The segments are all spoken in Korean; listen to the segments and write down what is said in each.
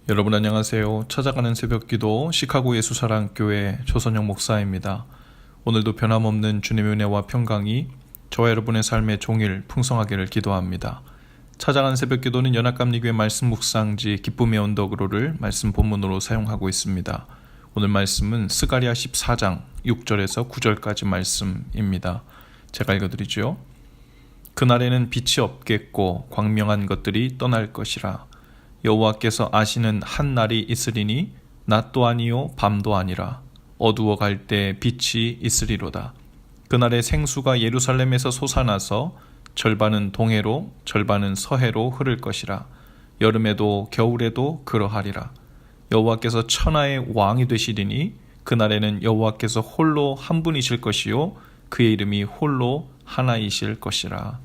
여러분 안녕하세요. 찾아가는 새벽기도 시카고 예수사랑교회 조선영 목사입니다. 오늘도 변함없는 주님의 은혜와 평강이 저와 여러분의 삶의 종일 풍성하기를 기도합니다. 찾아가는 새벽기도는 연합감리교회 말씀 묵상지 기쁨의 언덕으로를 말씀 본문으로 사용하고 있습니다. 오늘 말씀은 스가랴 14장 6절에서 9절까지 말씀입니다. 제가 읽어드리죠. 그날에는 빛이 없겠고 광명한 것들이 떠날 것이라. 여호와께서 아시는 한 날이 있으리니 낮도 아니요 밤도 아니라 어두워 갈 때 빛이 있으리로다. 그날에 생수가 예루살렘에서 솟아나서 절반은 동해로 절반은 서해로 흐를 것이라. 여름에도 겨울에도 그러하리라. 여호와께서 천하의 왕이 되시리니 그날에는 여호와께서 홀로 한 분이실 것이요 그의 이름이 홀로 하나이실 것이라.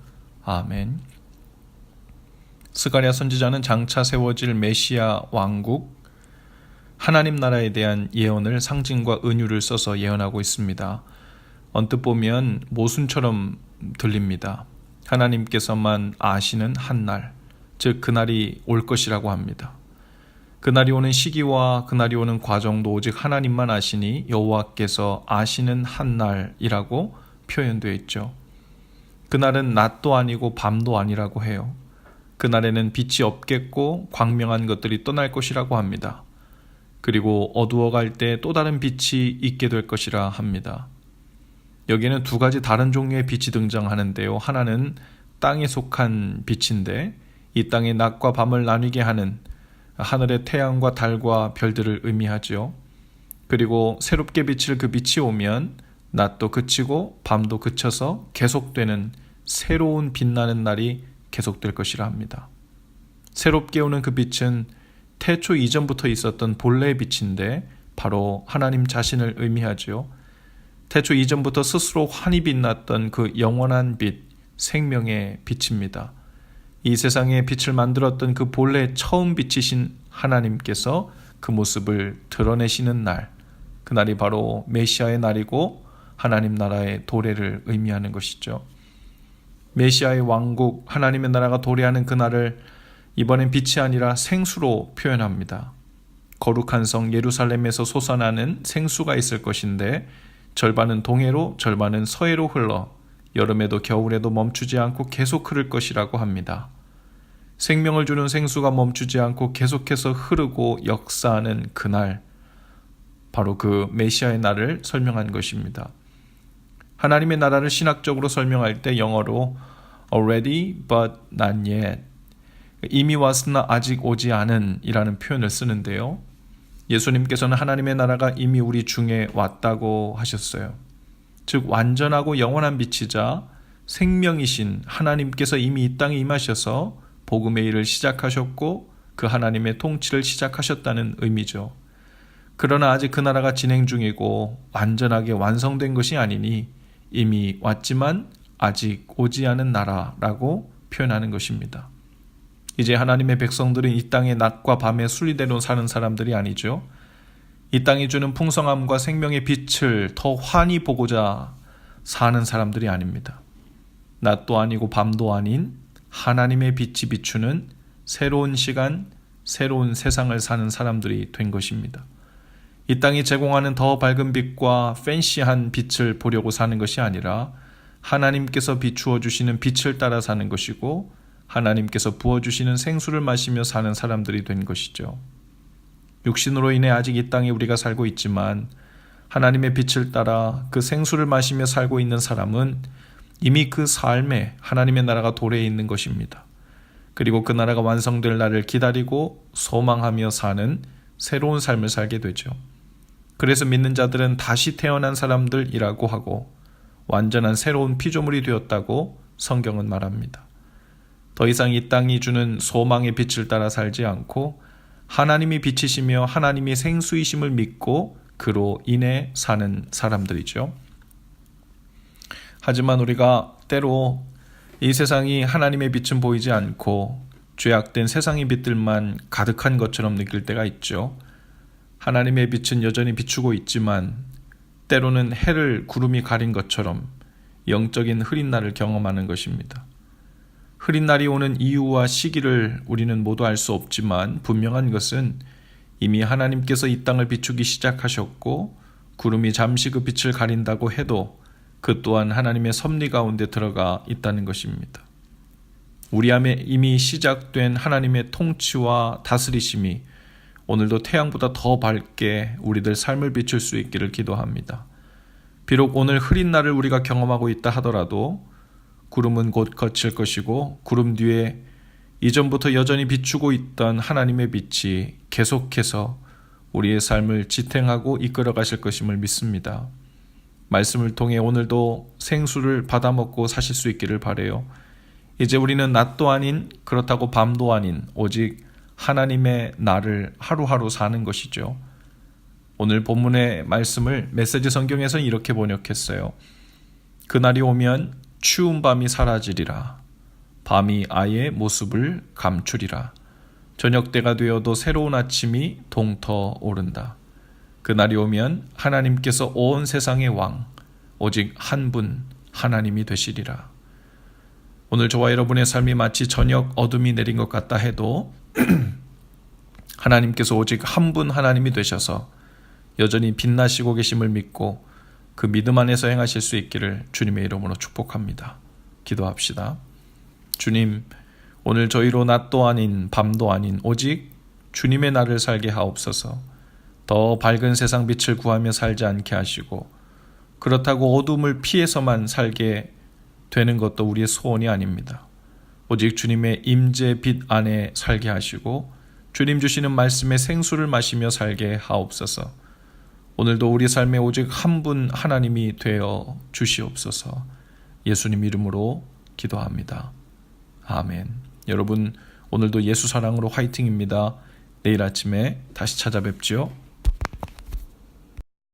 아멘. 스가랴 선지자는 장차 세워질 메시아 왕국 하나님 나라에 대한 예언을 상징과 은유를 써서 예언하고 있습니다. 언뜻 보면 모순처럼 들립니다. 하나님께서만 아시는 한 날, 즉 그날이 올 것이라고 합니다. 그날이 오는 시기와 그날이 오는 과정도 오직 하나님만 아시니 여호와께서 아시는 한 날이라고 표현되어 있죠. 그날은 낮도 아니고 밤도 아니라고 해요. 그날에는 빛이 없겠고 광명한 것들이 떠날 것이라고 합니다. 그리고 어두워갈 때 또 다른 빛이 있게 될 것이라 합니다. 여기에는 두 가지 다른 종류의 빛이 등장하는데요. 하나는 땅에 속한 빛인데 이 땅의 낮과 밤을 나뉘게 하는 하늘의 태양과 달과 별들을 의미하죠. 그리고 새롭게 비칠 그 빛이 오면 낮도 그치고 밤도 그쳐서 계속되는 새로운 빛나는 날이 계속될 것이라 합니다. 새롭게 오는 그 빛은 태초 이전부터 있었던 본래의 빛인데 바로 하나님 자신을 의미하죠. 태초 이전부터 스스로 환히 빛났던 그 영원한 빛, 생명의 빛입니다. 이 세상에 빛을 만들었던 그 본래 처음 빛이신 하나님께서 그 모습을 드러내시는 날, 그날이 바로 메시아의 날이고 하나님 나라의 도래를 의미하는 것이죠. 메시아의 왕국, 하나님의 나라가 도래하는 그날을 이번엔 빛이 아니라 생수로 표현합니다. 거룩한 성 예루살렘에서 솟아나는 생수가 있을 것인데 절반은 동해로 절반은 서해로 흘러 여름에도 겨울에도 멈추지 않고 계속 흐를 것이라고 합니다. 생명을 주는 생수가 멈추지 않고 계속해서 흐르고 역사하는 그날, 바로 그 메시아의 날을 설명한 것입니다. 하나님의 나라를 신학적으로 설명할 때 영어로 already but not yet, 이미 왔으나 아직 오지 않은 이라는 표현을 쓰는데요. 예수님께서는 하나님의 나라가 이미 우리 중에 왔다고 하셨어요. 즉 완전하고 영원한 빛이자 생명이신 하나님께서 이미 이 땅에 임하셔서 복음의 일을 시작하셨고 그 하나님의 통치를 시작하셨다는 의미죠. 그러나 아직 그 나라가 진행 중이고 완전하게 완성된 것이 아니니 이미 왔지만 아직 오지 않은 나라라고 표현하는 것입니다. 이제 하나님의 백성들은 이 땅의 낮과 밤의 순리대로 사는 사람들이 아니죠. 이 땅이 주는 풍성함과 생명의 빛을 더 환히 보고자 사는 사람들이 아닙니다. 낮도 아니고 밤도 아닌 하나님의 빛이 비추는 새로운 시간, 새로운 세상을 사는 사람들이 된 것입니다. 이 땅이 제공하는 더 밝은 빛과 팬시한 빛을 보려고 사는 것이 아니라 하나님께서 비추어 주시는 빛을 따라 사는 것이고 하나님께서 부어주시는 생수를 마시며 사는 사람들이 된 것이죠. 육신으로 인해 아직 이 땅에 우리가 살고 있지만 하나님의 빛을 따라 그 생수를 마시며 살고 있는 사람은 이미 그 삶에 하나님의 나라가 도래해 있는 것입니다. 그리고 그 나라가 완성될 날을 기다리고 소망하며 사는 새로운 삶을 살게 되죠. 그래서 믿는 자들은 다시 태어난 사람들이라고 하고 완전한 새로운 피조물이 되었다고 성경은 말합니다. 더 이상 이 땅이 주는 소망의 빛을 따라 살지 않고 하나님이 빛이시며 하나님이 생수이심을 믿고 그로 인해 사는 사람들이죠. 하지만 우리가 때로 이 세상이 하나님의 빛은 보이지 않고 죄악된 세상의 빛들만 가득한 것처럼 느낄 때가 있죠. 하나님의 빛은 여전히 비추고 있지만 때로는 해를 구름이 가린 것처럼 영적인 흐린 날을 경험하는 것입니다. 흐린 날이 오는 이유와 시기를 우리는 모두 알 수 없지만 분명한 것은 이미 하나님께서 이 땅을 비추기 시작하셨고 구름이 잠시 그 빛을 가린다고 해도 그 또한 하나님의 섭리 가운데 들어가 있다는 것입니다. 우리 안에 이미 시작된 하나님의 통치와 다스리심이 오늘도 태양보다 더 밝게 우리들 삶을 비출 수 있기를 기도합니다. 비록 오늘 흐린 날을 우리가 경험하고 있다 하더라도 구름은 곧 거칠 것이고 구름 뒤에 이전부터 여전히 비추고 있던 하나님의 빛이 계속해서 우리의 삶을 지탱하고 이끌어 가실 것임을 믿습니다. 말씀을 통해 오늘도 생수를 받아먹고 사실 수 있기를 바라요. 이제 우리는 낮도 아닌 그렇다고 밤도 아닌 오직 하나님의 날을 하루하루 사는 것이죠. 오늘 본문의 말씀을 메시지 성경에서는 이렇게 번역했어요. 그날이 오면 추운 밤이 사라지리라. 밤이 아예 모습을 감추리라. 저녁 때가 되어도 새로운 아침이 동터 오른다. 그날이 오면 하나님께서 온 세상의 왕, 오직 한 분 하나님이 되시리라. 오늘 저와 여러분의 삶이 마치 저녁 어둠이 내린 것 같다 해도 하나님께서 오직 한 분 하나님이 되셔서 여전히 빛나시고 계심을 믿고 그 믿음 안에서 행하실 수 있기를 주님의 이름으로 축복합니다. 기도합시다. 주님, 오늘 저희로 낮도 아닌 밤도 아닌 오직 주님의 날을 살게 하옵소서. 더 밝은 세상 빛을 구하며 살지 않게 하시고 그렇다고 어둠을 피해서만 살게 되는 것도 우리의 소원이 아닙니다. 오직 주님의 임재 빛 안에 살게 하시고 주님 주시는 말씀의 생수를 마시며 살게 하옵소서. 오늘도 우리 삶에 오직 한 분 하나님이 되어 주시옵소서. 예수님 이름으로 기도합니다. 아멘. 여러분, 오늘도 예수 사랑으로 화이팅입니다. 내일 아침에 다시 찾아뵙지요.